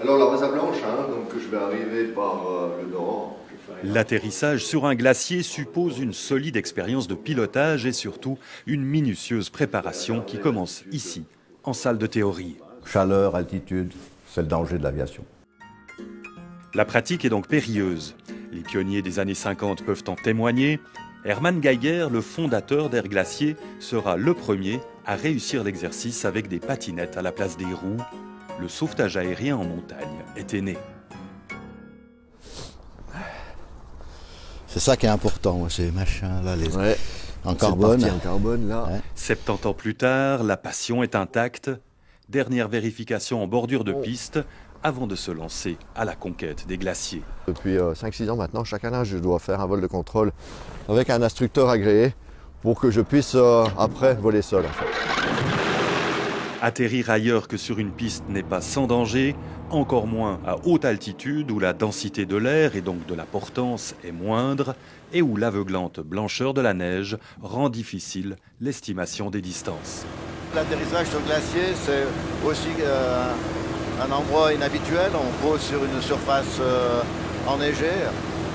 Alors la Rosa Blanche, donc je vais arriver par le nord. L'atterrissage sur un glacier suppose une solide expérience de pilotage et surtout une minutieuse préparation qui commence ici, en salle de théorie. Chaleur, altitude, c'est le danger de l'aviation. La pratique est donc périlleuse. Les pionniers des années 50 peuvent en témoigner. Hermann Geiger, le fondateur d'Air Glacier, sera le premier à réussir l'exercice avec des patinettes à la place des roues. Le sauvetage aérien en montagne était né. C'est ça qui est important, ces machins-là, les Ouais. en carbone. En carbone, là. Ouais. 70 ans plus tard, la passion est intacte. Dernière vérification en bordure de piste avant de se lancer à la conquête des glaciers. Depuis 5-6 ans maintenant, chaque année, je dois faire un vol de contrôle avec un instructeur agréé pour que je puisse après voler seul. En fait. Atterrir ailleurs que sur une piste n'est pas sans danger, encore moins à haute altitude où la densité de l'air et donc de la portance est moindre et où l'aveuglante blancheur de la neige rend difficile l'estimation des distances. L'atterrissage sur glacier, c'est aussi un endroit inhabituel. On pose sur une surface enneigée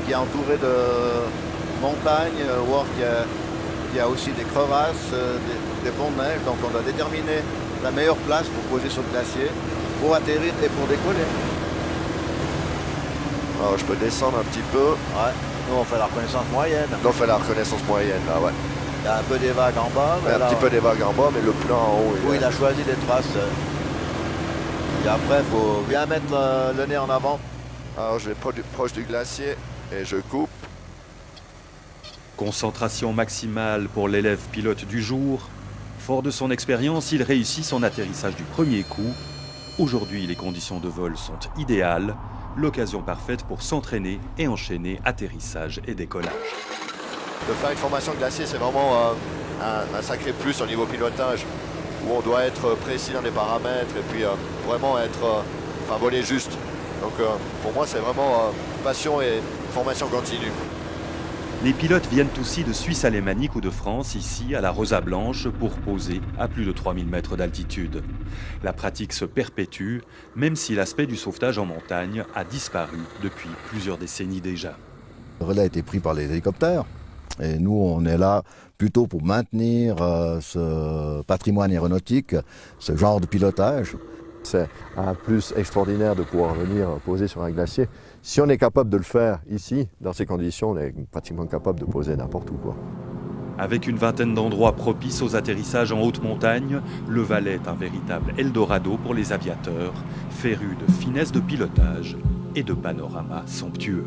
qui est entourée de montagnes, voire qu'il y a aussi des crevasses, des ponts de neige. Donc on doit déterminer la meilleure place pour poser sur le glacier, pour atterrir et pour décoller. Alors je peux descendre un petit peu. Ouais. Nous on fait la reconnaissance moyenne. On fait la reconnaissance moyenne, là, ouais. Il y a un peu des vagues en bas. Un petit peu des vagues en bas, mais le plan en haut. Oui, il a choisi des traces. Et après, il faut bien mettre le nez en avant. Alors je vais proche du glacier et je coupe. Concentration maximale pour l'élève pilote du jour. Fort de son expérience, il réussit son atterrissage du premier coup. Aujourd'hui, les conditions de vol sont idéales. L'occasion parfaite pour s'entraîner et enchaîner atterrissage et décollage. De faire une formation glacier, c'est vraiment un sacré plus au niveau pilotage, où on doit être précis dans les paramètres et puis vraiment voler juste. Donc pour moi, c'est vraiment passion et formation continue. Les pilotes viennent aussi de Suisse alémanique ou de France, ici à la Rosa Blanche, pour poser à plus de 3000 mètres d'altitude. La pratique se perpétue, même si l'aspect du sauvetage en montagne a disparu depuis plusieurs décennies déjà. Le relais a été pris par les hélicoptères. Et nous, on est là plutôt pour maintenir ce patrimoine aéronautique, ce genre de pilotage. C'est un plus extraordinaire de pouvoir venir poser sur un glacier. Si on est capable de le faire ici, dans ces conditions, on est pratiquement capable de poser n'importe où, quoi. Avec une vingtaine d'endroits propices aux atterrissages en haute montagne, le Valais est un véritable Eldorado pour les aviateurs, férus de finesse de pilotage et de panoramas somptueux.